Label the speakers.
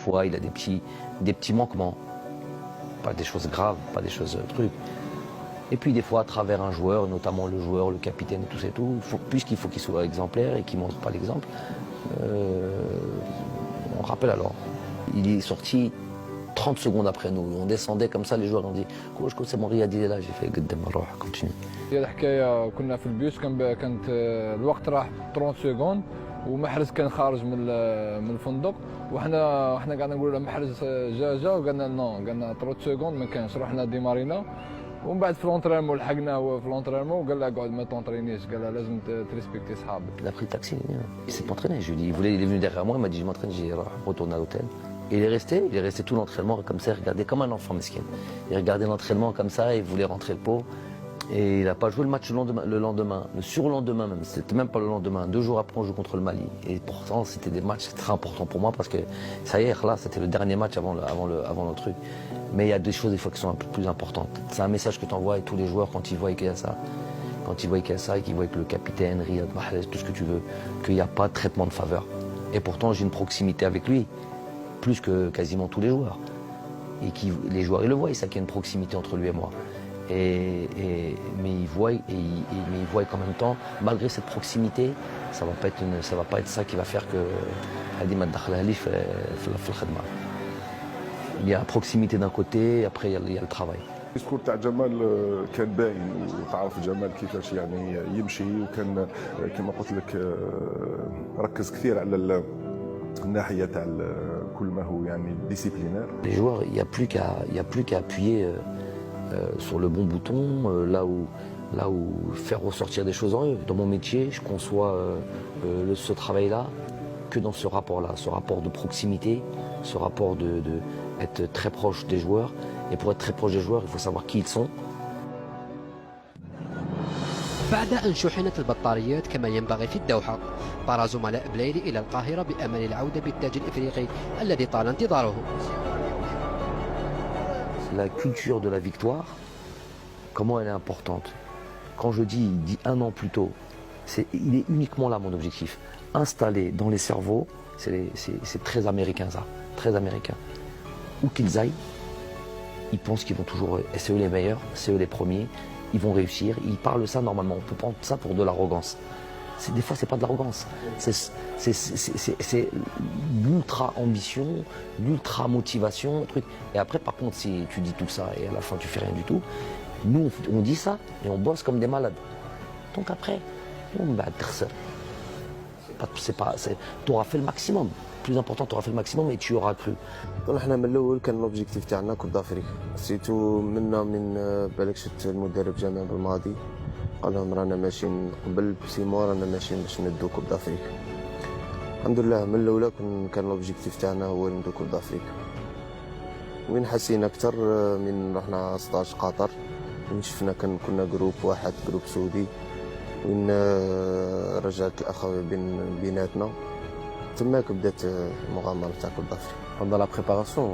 Speaker 1: fois il a des petits manquements. Pas des choses graves, pas des choses trucs. Et puis des fois à travers un joueur, notamment le joueur, le capitaine et tout et tout, puisqu'il faut qu'il soit exemplaire et qu'il ne montre pas l'exemple, on rappelle alors. Il est sorti 30 secondes après nous. On descendait comme ça, les joueurs ont dit Coach, c'est mon Riyad, il est là. J'ai fait continue.
Speaker 2: الحكايه كنا في البيوس كانت الوقت راح 30 سكوند ومحرز كان خارج من الفندق وحنا قاعدين نقولوا له محرز جا وقالنا نو قالنا 30 سكوند ما كانش رحنا ديمارينا ومن بعد في لونترينمون لحقناه هو في لونترينمون وقال له اقعد ما تونطرينيش قال له لازم تريسبكتي صحابك.
Speaker 1: Il a pris le taxi, il s'est entraîné. Je lui ai dit, il est venu derrière moi, il m'a dit je m'entraîne, j'ai retourné à l'hôtel. Et il est resté tout l'entraînement comme ça, il regardait comme un enfant mesquin. Il regardait l'entraînement comme ça, il voulait rentrer le pot. Et il n'a pas joué le match le lendemain, le surlendemain même, c'était même pas le lendemain. 2 jours après, on joue contre le Mali. Et pourtant, c'était des matchs très importants pour moi parce que ça y est, là, c'était le dernier match avant le truc. Mais il y a des choses des fois qui sont un peu plus importantes. C'est un message que tu envoies à tous les joueurs quand ils voient qu'il y a ça. Quand ils voient qu'il y a ça et qu'ils voient que le capitaine, Riyad Mahrez, tout ce que tu veux, qu'il n'y a pas de traitement de faveur. Et pourtant, j'ai une proximité avec lui, plus que quasiment tous les joueurs. Et les joueurs, ils le voient, ça qu'il y a une proximité entre lui et moi. Mais ils voient qu'en même temps, malgré cette proximité, ça va pas être ça qui va faire que il y a la proximité d'un côté, après il y a le travail.
Speaker 3: الديسكور تاع جمال كان باين وتعرف جمال كيفاش يعني يمشي وكان كما قلت لك ركز كثير على الناحيه تاع كل ما هو يعني ديسيبلينير.
Speaker 1: Les joueurs, il y a plus qu'à appuyer sur le bon bouton, là où faire ressortir des choses en eux. Dans mon métier, je conçois ce travail-là que dans ce rapport-là, ce rapport de proximité, ce rapport de être très proche des joueurs. Et pour être très proche des joueurs, il faut savoir qui ils sont.
Speaker 4: بعد أن شحنت البطاريات كما ينبغي في الدوحة، طار زملاء بلايلي إلى القاهرة بأمل العودة بالتاج الإفريقي الذي طال انتظاره.
Speaker 1: La culture de la victoire, comment elle est importante. Quand je dis 1 an plus tôt, il est uniquement là mon objectif. Installer dans les cerveaux, c'est très américain ça, très américain. Où qu'ils aillent, ils pensent qu'ils vont toujours, c'est eux les meilleurs, c'est eux les premiers, ils vont réussir, ils parlent ça normalement, on peut prendre ça pour de l'arrogance. Des fois c'est pas de l'arrogance, c'est l'ultra ambition, l'ultra motivation, truc. Et après par contre si tu dis tout ça et à la fin tu fais rien du tout, nous on dit ça et on bosse comme des malades. Donc après, on va tu auras fait le maximum. Plus important, tu auras fait le maximum et tu auras cru.
Speaker 5: احنا من الاول كان لوبجيكتيف تاعنا كوب دافريك سيتو من بالك شفت المدرب جامع بالماضي قال لهم رانا ماشيين قبل بسيمو رانا ماشيين باش ندو كوب دافريك. الحمد لله من الاولى كان لوبجيكتيف تاعنا هو ندو كوب دافريك. وين حسينا اكثر من رحنا 16 قطر وين شفنا كنا جروب واحد جروب سعودي وين رجعت الاخوه بيناتنا تماك بدات المغامره تاع كوب دافريك.
Speaker 1: Pendant la préparation,